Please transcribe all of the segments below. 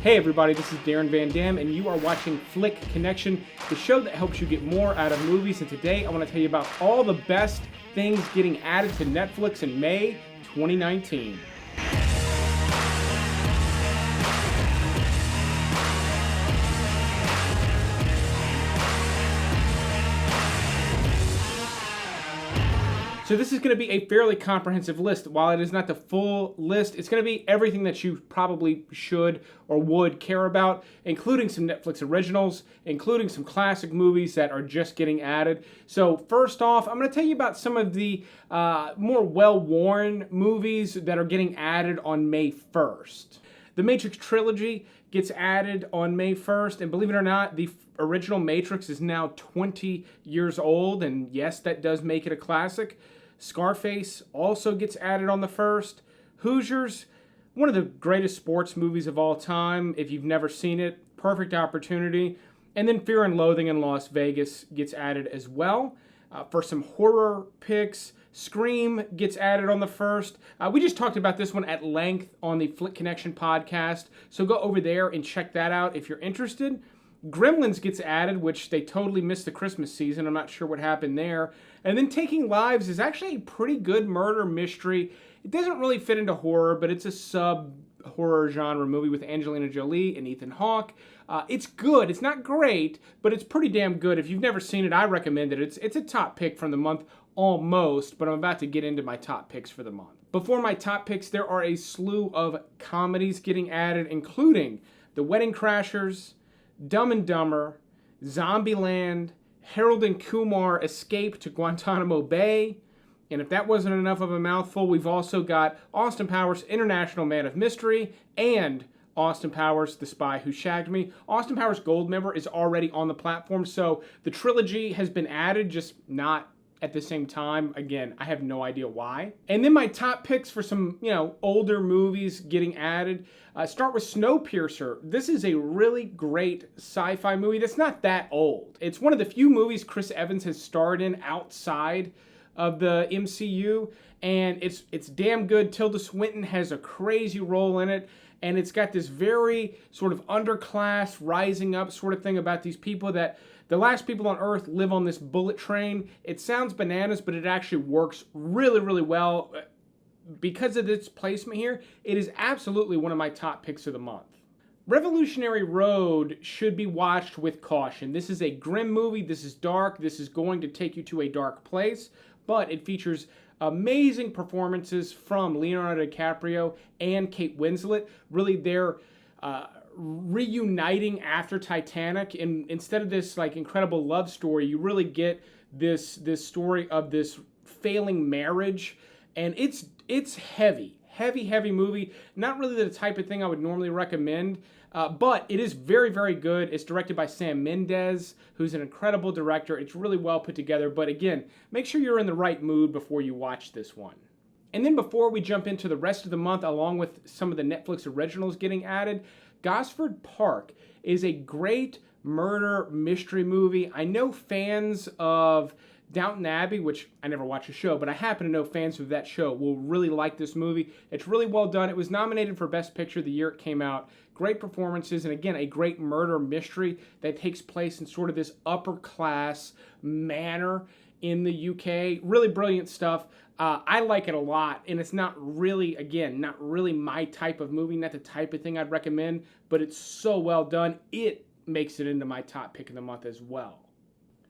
Hey everybody, this is Darren Van Dam, and you are watching Flick Connection, the show that helps you get more out of movies. And today I want to tell you about all the best things getting added to Netflix in May 2019. So this is going to be a fairly comprehensive list. While it is not the full list, it's going to be everything that you probably should or would care about, including some Netflix originals, including some classic movies that are just getting added. So first off, I'm going to tell you about some of the more well-worn movies that are getting added on May 1st. The Matrix Trilogy gets added on May 1st, and believe it or not, the original Matrix is now 20 years old, and yes, that does make it a classic. Scarface also gets added on the 1st. Hoosiers, one of the greatest sports movies of all time. If you've never seen it, perfect opportunity. And then Fear and Loathing in Las Vegas gets added as well. For some horror picks, Scream gets added on the 1st. We just talked about this one at length on the Flick Connection podcast, so go over there and check that out if you're interested. Gremlins gets added, which they totally missed the Christmas season. I'm not sure what happened there. And then Taking Lives is actually a pretty good murder mystery. It doesn't really fit into horror, but it's a sub-horror genre movie with Angelina Jolie and Ethan Hawke. It's good. It's not great, but it's pretty damn good. If you've never seen it, I recommend it. It's a top pick from the month almost, but I'm about to get into my top picks for the month. Before my top picks, there are a slew of comedies getting added, including The Wedding Crashers, Dumb and Dumber, ZombieLand, Harold and Kumar Escape to Guantanamo Bay, and if that wasn't enough of a mouthful, we've also got Austin Powers' International Man of Mystery and Austin Powers, The Spy Who Shagged Me. Austin Powers Gold member is already on the platform, so the trilogy has been added, just not at the same time. Again, I have no idea why. And then my top picks for some, older movies getting added. Start with Snowpiercer. This is a really great sci-fi movie that's not that old. It's one of the few movies Chris Evans has starred in outside of the MCU, and it's damn good. Tilda Swinton has a crazy role in it, and it's got this very sort of underclass, rising up sort of thing about these people that the last people on Earth live on this bullet train. It sounds bananas, but it actually works really, really well. Because of its placement here, it is absolutely one of my top picks of the month. Revolutionary Road should be watched with caution. This is a grim movie. This is dark. This is going to take you to a dark place, but it features amazing performances from Leonardo DiCaprio and Kate Winslet. Really, they're reuniting after Titanic, and instead of this incredible love story, you really get this story of this failing marriage, and it's heavy movie. Not really the type of thing I would normally recommend, but it is very, very good. It's directed by Sam Mendes, who's an incredible director. It's really well put together, but again, make sure you're in the right mood before you watch this one. And then before we jump into the rest of the month, along with some of the Netflix originals getting added, Gosford Park is a great murder mystery movie. I know fans of Downton Abbey, which I never watch a show, but I happen to know fans of that show will really like this movie. It's really well done. It was nominated for Best Picture the year it came out. Great performances, and again, a great murder mystery that takes place in sort of this upper class manor in the UK. Really brilliant stuff. I like it a lot, and it's not really my type of movie, not the type of thing I'd recommend, but it's so well done, it makes it into my top pick of the month as well.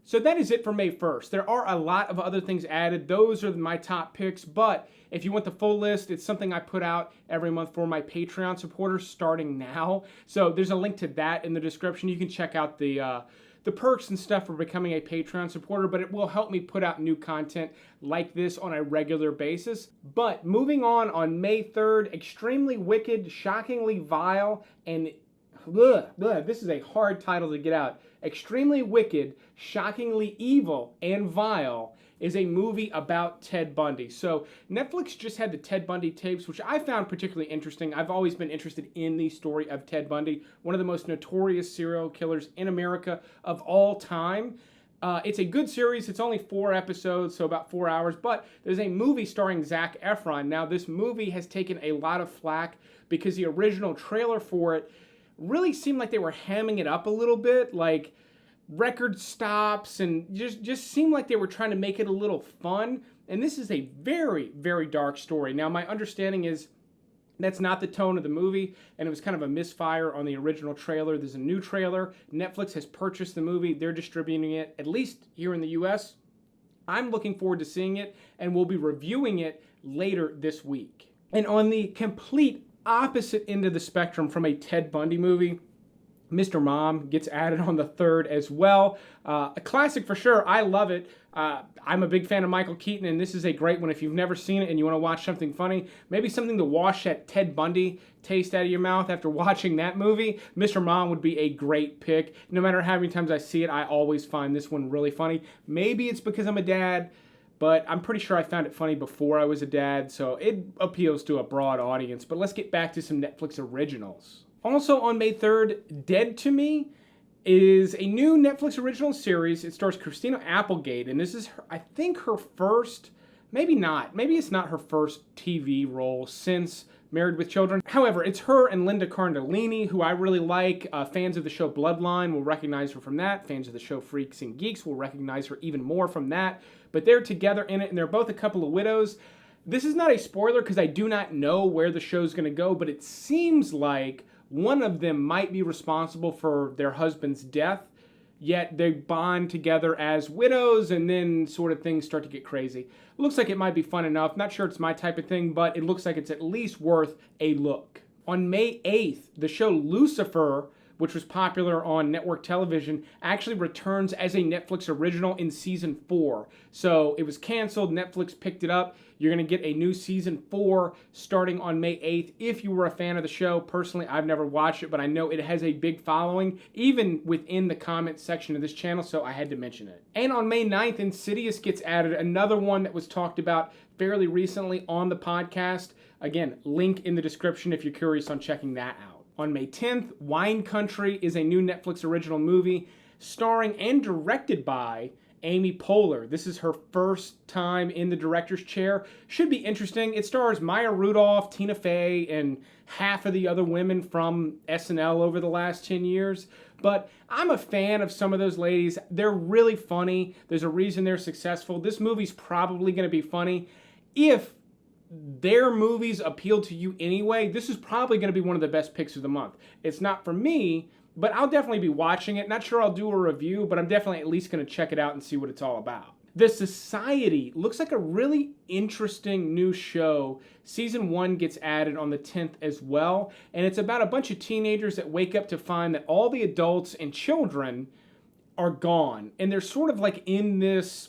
So that is it for May 1st. There are a lot of other things added. Those are my top picks, but if you want the full list, it's something I put out every month for my Patreon supporters starting now. So there's a link to that in the description. You can check out the perks and stuff for becoming a Patreon supporter, but it will help me put out new content like this on a regular basis. But moving on May 3rd, Extremely Wicked, Shockingly Vile, and this is a hard title to get out. Extremely Wicked, Shockingly Evil, and Vile is a movie about Ted Bundy. So Netflix just had the Ted Bundy tapes, which I found particularly interesting. I've always been interested in the story of Ted Bundy, one of the most notorious serial killers in America of all time. It's a good series. It's only 4 episodes, so about 4 hours, but there's a movie starring Zac Efron. Now, this movie has taken a lot of flack because the original trailer for it really seemed like they were hamming it up a little bit, like record stops, and just seemed like they were trying to make it a little fun. And this is a very, very dark story. Now, my understanding is that's not the tone of the movie, and it was kind of a misfire on the original trailer. There's a new trailer. Netflix has purchased the movie. They're distributing it, at least here in the US. I'm looking forward to seeing it, and we'll be reviewing it later this week. And on the complete opposite end of the spectrum from a Ted Bundy movie, Mr. Mom gets added on the 3rd as well. A classic for sure. I love it. I'm a big fan of Michael Keaton, and this is a great one. If you've never seen it and you want to watch something funny, maybe something to wash that Ted Bundy taste out of your mouth after watching that movie, Mr. Mom would be a great pick. No matter how many times I see it, I always find this one really funny. Maybe it's because I'm a dad, but I'm pretty sure I found it funny before I was a dad, so it appeals to a broad audience. But let's get back to some Netflix originals. Also on May 3rd, Dead to Me is a new Netflix original series. It stars Christina Applegate, and this is, I think, her first, maybe not, maybe it's not her first TV role since Married with Children. However, it's her and Linda Cardellini, who I really like. Fans of the show Bloodline will recognize her from that. Fans of the show Freaks and Geeks will recognize her even more from that. But they're together in it, and they're both a couple of widows. This is not a spoiler because I do not know where the show's going to go, but it seems like one of them might be responsible for their husband's death, yet they bond together as widows, and then sort of things start to get crazy. Looks like it might be fun enough. Not sure it's my type of thing, but it looks like it's at least worth a look. On May 8th, the show Lucifer, which was popular on network television, actually returns as a Netflix original in season 4. So it was canceled, Netflix picked it up. You're gonna get a new season 4 starting on May 8th. If you were a fan of the show, personally, I've never watched it, but I know it has a big following, even within the comment section of this channel, so I had to mention it. And on May 9th, Insidious gets added, another one that was talked about fairly recently on the podcast. Again, link in the description if you're curious on checking that out. On May 10th, Wine Country is a new Netflix original movie starring and directed by Amy Poehler. This is her first time in the director's chair. Should be interesting. It stars Maya Rudolph, Tina Fey, and half of the other women from SNL over the last 10 years. But I'm a fan of some of those ladies. They're really funny. There's a reason they're successful. This movie's probably going to be funny. If their movies appeal to you anyway, this is probably going to be one of the best picks of the month. It's not for me, but I'll definitely be watching it. Not sure I'll do a review, but I'm definitely at least going to check it out and see what it's all about. The Society looks like a really interesting new show. Season 1 gets added on the 10th as well, and it's about a bunch of teenagers that wake up to find that all the adults and children are gone, and they're sort of like in this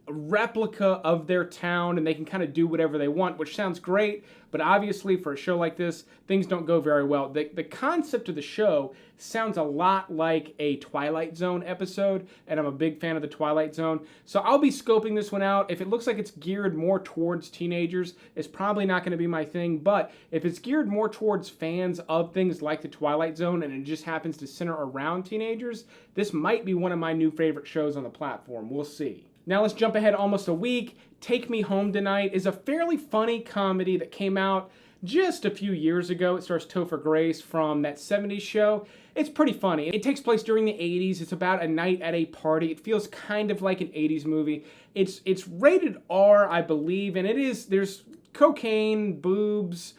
replica of their town, and they can kind of do whatever they want, which sounds great, but obviously for a show like this, things don't go very well. The concept of the show sounds a lot like a Twilight Zone episode, and I'm a big fan of the Twilight Zone, so I'll be scoping this one out. If it looks like it's geared more towards teenagers, it's probably not going to be my thing, but if it's geared more towards fans of things like the Twilight Zone, and it just happens to center around teenagers, this might be one of my new favorite shows on the platform. We'll see. Now let's jump ahead almost a week. Take Me Home Tonight is a fairly funny comedy that came out just a few years ago. It stars Topher Grace from that 70s show. It's pretty funny. It takes place during the 80s. It's about a night at a party. It feels kind of like an 80s movie. It's rated R, I believe, and there's cocaine, boobs,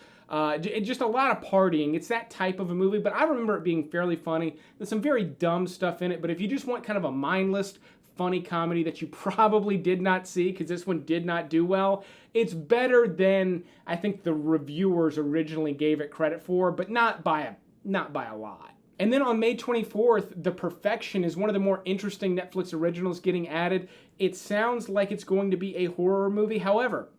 just a lot of partying. It's that type of a movie, but I remember it being fairly funny. There's some very dumb stuff in it, but if you just want kind of a mindless, funny comedy that you probably did not see because this one did not do well, it's better than I think the reviewers originally gave it credit for, but not by a lot. And then on May 24th, The Perfection is one of the more interesting Netflix originals getting added. It sounds like it's going to be a horror movie. However,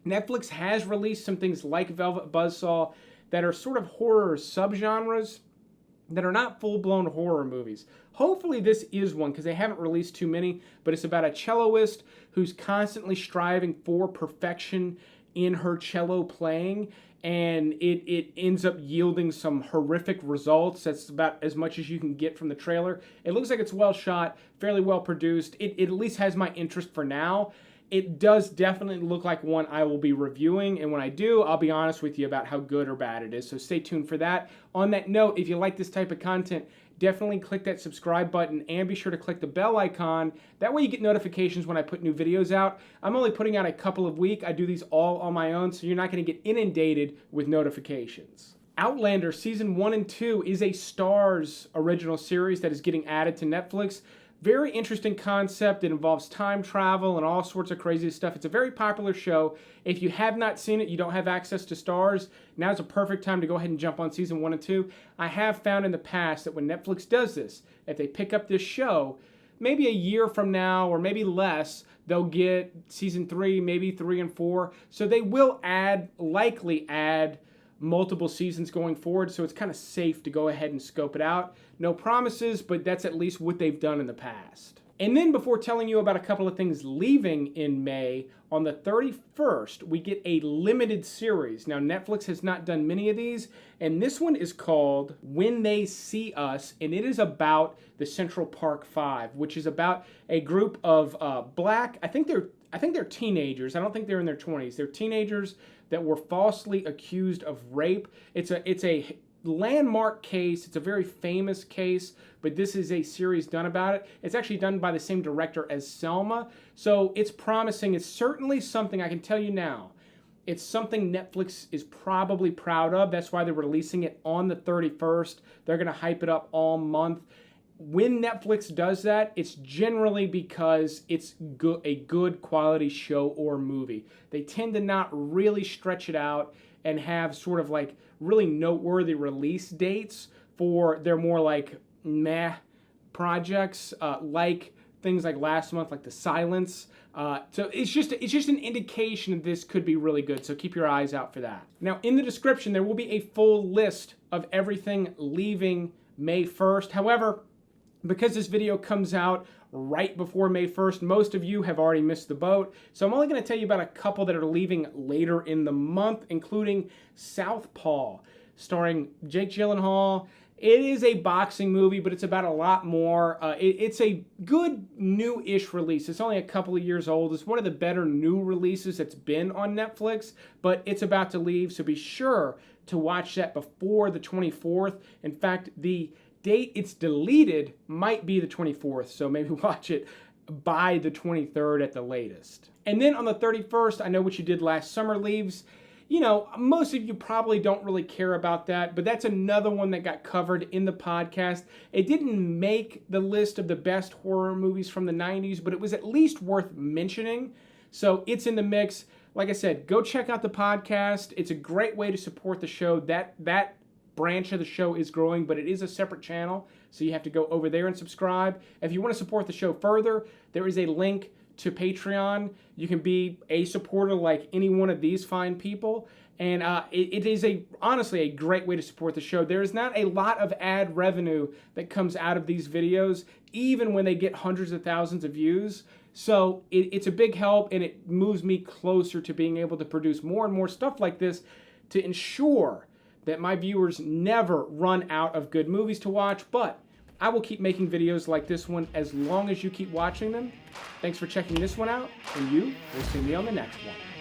Netflix has released some things like Velvet Buzzsaw that are sort of horror subgenres that are not full-blown horror movies. Hopefully this is one, because they haven't released too many, but it's about a celloist who's constantly striving for perfection in her cello playing, and it ends up yielding some horrific results. That's about as much as you can get from the trailer. It looks like it's well shot, fairly well produced. It at least has my interest for now. it does definitely look like one I will be reviewing, and when I do, I'll be honest with you about how good or bad it is, so stay tuned for that. On that note, if you like this type of content, definitely click that subscribe button and be sure to click the bell icon. That way you get notifications when I put new videos out. I'm only putting out a couple a week. I do these all on my own, so you're not going to get inundated with notifications. Outlander Season 1 and 2 is a Starz original series that is getting added to Netflix. Very interesting concept. It involves time travel and all sorts of crazy stuff. It's a very popular show. If you have not seen it, you don't have access to Starz, now's a perfect time to go ahead and jump on Season 1 and 2. I have found in the past that when Netflix does this, if they pick up this show, maybe a year from now or maybe less, they'll get Season 3, maybe 3 and 4. So they will likely add multiple seasons going forward, so it's kind of safe to go ahead and scope it out. No promises, but that's at least what they've done in the past. And then before telling you about a couple of things leaving in May, on the 31st, we get a limited series. Now, Netflix has not done many of these, and this one is called When They See Us, and it is about the Central Park Five, which is about a group of black, I think they're teenagers. I don't think they're in their 20s. They're teenagers that were falsely accused of rape. It's a landmark case. It's a very famous case, but this is a series done about it. It's actually done by the same director as Selma, so it's promising. It's certainly something I can tell you now. It's something Netflix is probably proud of. That's why they're releasing it on the 31st. They're going to hype it up all month. When Netflix does that, it's generally because it's a good quality show or movie. They tend to not really stretch it out and have sort of like really noteworthy release dates for their more like meh projects, like things like last month, like The Silence. So it's just an indication that this could be really good, so keep your eyes out for that. Now, in the description, there will be a full list of everything leaving May 1st. However, because this video comes out right before May 1st, most of you have already missed the boat. So I'm only going to tell you about a couple that are leaving later in the month, including Southpaw, starring Jake Gyllenhaal. It is a boxing movie, but it's about a lot more. It's a good new-ish release. It's only a couple of years old. It's one of the better new releases that's been on Netflix, but it's about to leave, so be sure to watch that before the 24th. In fact, the date it's deleted might be the 24th, so maybe watch it by the 23rd at the latest. And then on the 31st, I Know What You Did Last Summer leaves. You know, most of you probably don't really care about that, but that's another one that got covered in the podcast. It didn't make the list of the best horror movies from the 90s, but it was at least worth mentioning, so it's in the mix. Like I said, go check out the podcast. It's a great way to support the show. That branch of the show is growing, but it is a separate channel, so you have to go over there and subscribe. If you want to support the show further, there is a link to Patreon. You can be a supporter like any one of these fine people, and it is honestly a great way to support the show. There is not a lot of ad revenue that comes out of these videos, even when they get hundreds of thousands of views. So it's a big help, and it moves me closer to being able to produce more and more stuff like this to ensure that my viewers never run out of good movies to watch, but I will keep making videos like this one as long as you keep watching them. Thanks for checking this one out, and you will see me on the next one.